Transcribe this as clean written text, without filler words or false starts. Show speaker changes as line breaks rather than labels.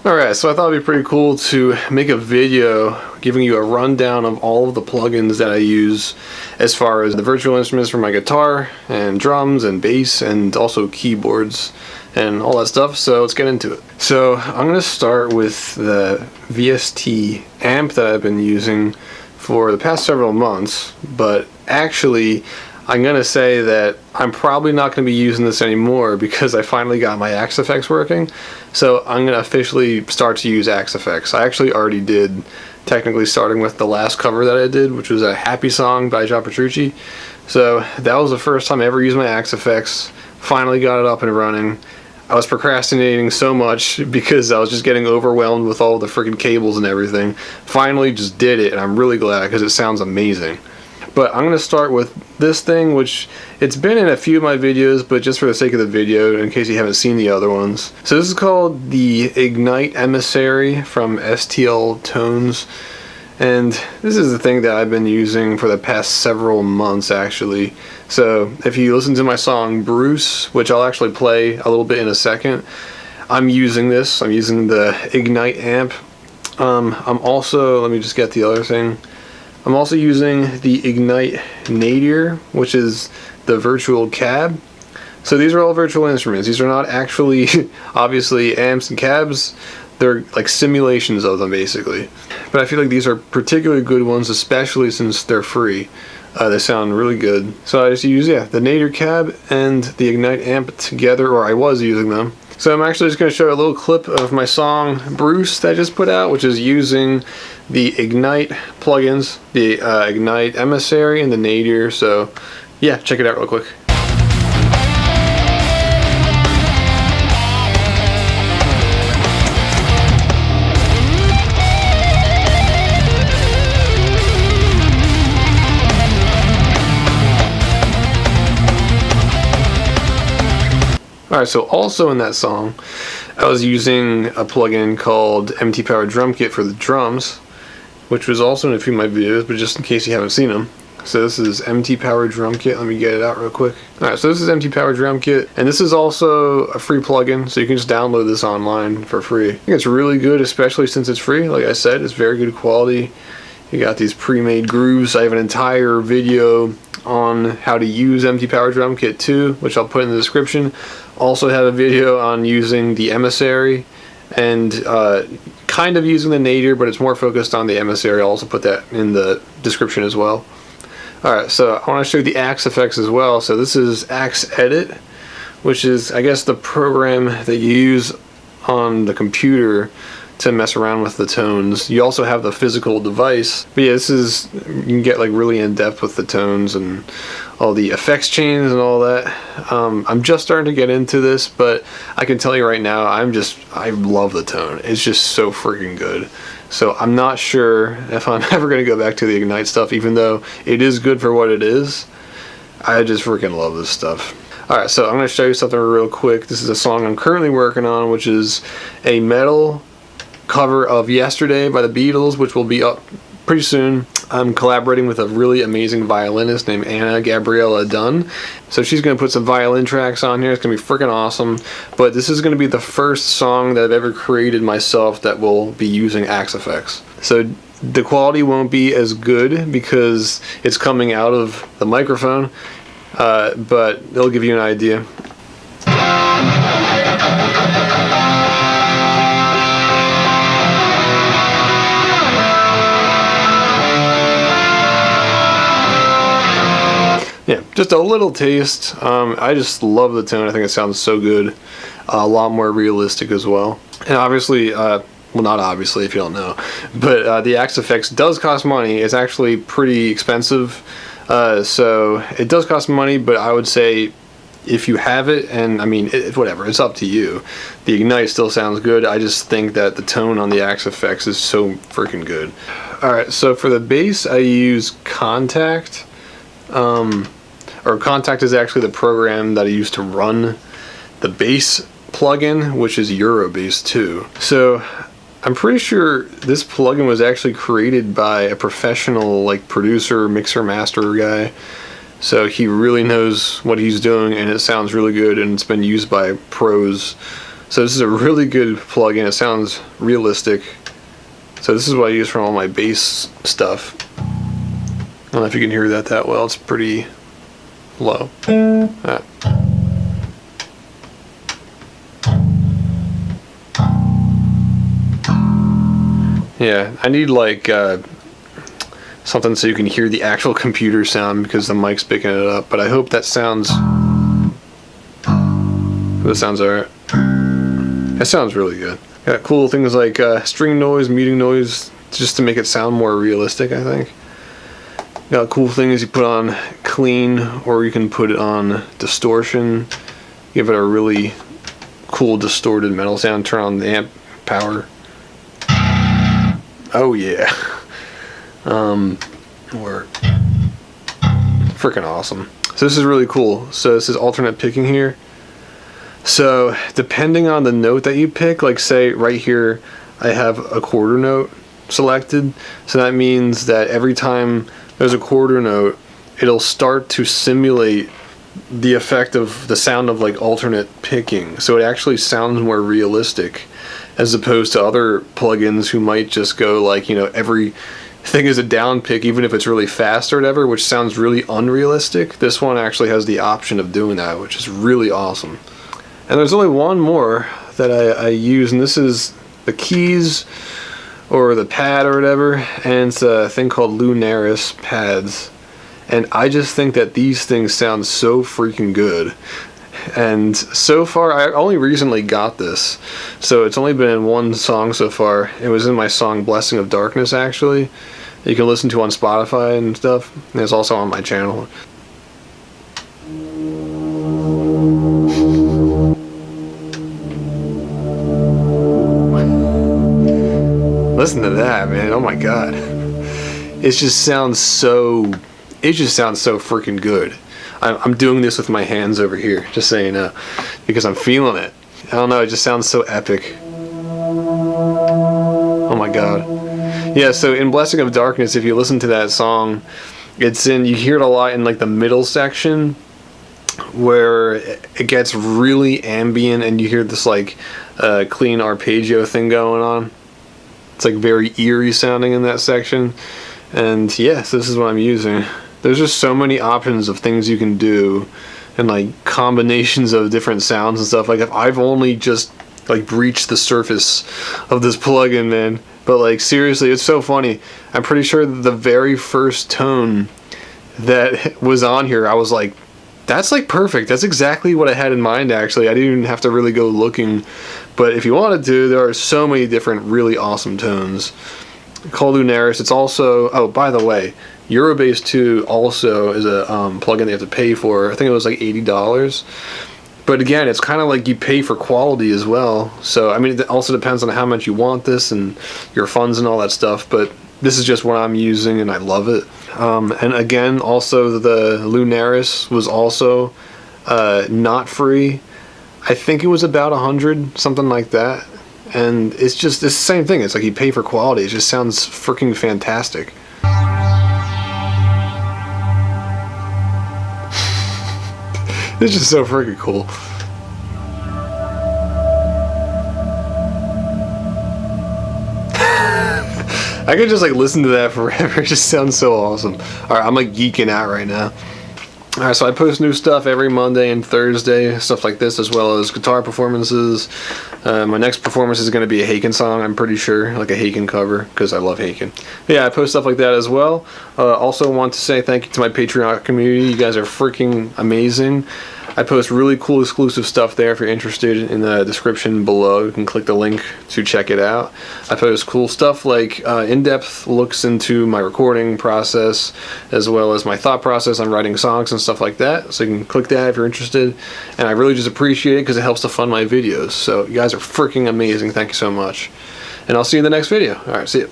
Alright, so I thought it'd be pretty cool to make a video giving you a rundown of all of the plugins that I use as far as the virtual instruments for my guitar and drums and bass and also keyboards and all that stuff. So let's get into it. So I'm going to start with the VST amp that I've been using for the past several months, but actually I'm going to say that I'm probably not going to be using this anymore because I finally got my Axe effects working. So I'm going to officially start to use Axe effects. I actually already did, technically starting with the last cover that I did, which was a Happy Song by John Petrucci. So that was the first time I ever used my Axe effects. Finally got it up and running. I was procrastinating so much because I was just getting overwhelmed with all the freaking cables and everything. Finally just did it, and I'm really glad because it sounds amazing. But I'm going to start with this thing, which it's been in a few of my videos, but just for the sake of the video, in case you haven't seen the other ones. So this is called the Ignite Emissary from STL Tones. And this is the thing that I've been using for the past several months, actually. So if you listen to my song Bruce, which I'll actually play a little bit in a second, I'm using this. I'm using the Ignite amp. I'm also, let me just get the other thing. I'm also using the Ignite Nadir, which is the virtual cab. So these are all virtual instruments. These are not actually, obviously, amps and cabs. They're like simulations of them, basically. But I feel like these are particularly good ones, especially since they're free. They sound really good. So I just use, the Nadir cab and the Ignite amp together, or I was using them. So I'm actually just going to show a little clip of my song Bruce that I just put out, which is using the Ignite plugins, the Ignite Emissary and the Nadir. So yeah, check it out real quick. Alright, so also in that song, I was using a plugin called MT Power Drum Kit for the drums, which was also in a few of my videos, but just in case you haven't seen them. So this is MT Power Drum Kit. Let me get it out real quick. Alright, so this is MT Power Drum Kit, and this is also a free plugin, so you can just download this online for free. I think it's really good, especially since it's free. Like I said, it's very good quality. You got these pre-made grooves. I have an entire video on how to use MT Power Drum Kit too, which I'll put in the description. Also have a video on using the Emissary and kind of using the Nadir, but it's more focused on the Emissary. I'll also put that in the description as well. Alright, so I want to show you the Axe effects as well. So this is Axe Edit, which is, I guess, the program that you use on the computer to mess around with the tones. You also have the physical device, but yeah, this is, you can get like really in depth with the tones and all the effects chains and all that. I'm just starting to get into this, but I can tell you right now, I love the tone. It's just so freaking good. So I'm not sure if I'm ever going to go back to the Ignite stuff, even though it is good for what it is. I just freaking love this stuff. Alright, so I'm going to show you something real quick. This is a song I'm currently working on, which is a metal cover of Yesterday by the Beatles, which will be up pretty soon. I'm collaborating with a really amazing violinist named Anna Gabriella Dunn. So she's going to put some violin tracks on here. It's going to be freaking awesome. But this is going to be the first song that I've ever created myself that will be using Axe effects. So the quality won't be as good because it's coming out of the microphone, but it'll give you an idea. Yeah, just a little taste. I just love the tone. I think it sounds so good. A lot more realistic as well. And obviously, well, not obviously if you don't know, but the Axe effects does cost money. It's actually pretty expensive. So it does cost money, but I would say if you have it, and I mean, whatever, it's up to you. The Ignite still sounds good. I just think that the tone on the Axe effects is so freaking good. Alright, so for the bass, I use Contact. Or Contact is actually the program that I use to run the bass plugin, which is Eurobass too. So I'm pretty sure this plugin was actually created by a professional like producer, mixer, master guy. So he really knows what he's doing, and it sounds really good, and it's been used by pros. So this is a really good plugin. It sounds realistic. So this is what I use for all my bass stuff. I don't know if you can hear that well. It's pretty low. Yeah, I need like something so you can hear the actual computer sound because the mic's picking it up. But I hope that sounds. That sounds alright. That sounds really good. Got cool things like string noise, muting noise, just to make it sound more realistic, I think. Got cool things you put on clean, or you can put it on distortion. Give it a really cool distorted metal sound. Turn on the amp power. Oh yeah. Or freaking awesome. So this is really cool. So this is alternate picking here. So depending on the note that you pick, like say right here I have a quarter note selected, so that means that every time there's a quarter note it'll start to simulate the effect of the sound of like alternate picking, so it actually sounds more realistic as opposed to other plugins who might just go like, you know, everything is a down pick even if it's really fast or whatever, which sounds really unrealistic. This one actually has the option of doing that, which is really awesome. And there's only one more that I use, and this is the keys or the pad or whatever, and it's a thing called Lunaris pads. And I just think that these things sound so freaking good. And so far, I only recently got this, so it's only been in one song so far. It was in my song Blessing of Darkness, actually. You can listen to on Spotify and stuff, and it's also on my channel. Listen to that, man. Oh my god. It just sounds so freaking good. I'm doing this with my hands over here, just so you know, because I'm feeling it. I don't know, it just sounds so epic. Oh my god. Yeah, so in Blessing of Darkness, if you listen to that song, you hear it a lot in like the middle section where it gets really ambient and you hear this like clean arpeggio thing going on. It's like very eerie sounding in that section. And yes, this is what I'm using. There's just so many options of things you can do and like combinations of different sounds and stuff. Like if I've only just like breached the surface of this plugin, man. But like seriously, it's so funny. I'm pretty sure the very first tone that was on here, I was like, that's like perfect. That's exactly what I had in mind, actually. I didn't even have to really go looking. But if you wanted to, there are so many different really awesome tones. Called Lunaris. It's also, oh, by the way, Eurobase 2 also is a plugin they have to pay for. I think it was like $80. But again, it's kind of like you pay for quality as well. So, I mean, it also depends on how much you want this and your funds and all that stuff. But this is just what I'm using and I love it. And again, also the Lunaris was also not free. I think it was about $100, something like that. And it's just the same thing. It's like you pay for quality. It just sounds freaking fantastic. It's just so freaking cool. I could just like listen to that forever. It just sounds so awesome. Alright, I'm like geeking out right now. Alright, so I post new stuff every Monday and Thursday, stuff like this, as well as guitar performances. My next performance is going to be a Haken song, I'm pretty sure, like a Haken cover, because I love Haken. But yeah, I post stuff like that as well. Also want to say thank you to my Patreon community. You guys are freaking amazing. I post really cool exclusive stuff there. If you're interested, in the description below, you can click the link to check it out. I post cool stuff like in-depth looks into my recording process, as well as my thought process on writing songs and stuff like that. So you can click that if you're interested. And I really just appreciate it because it helps to fund my videos. So you guys are freaking amazing. Thank you so much. And I'll see you in the next video. Alright, see you.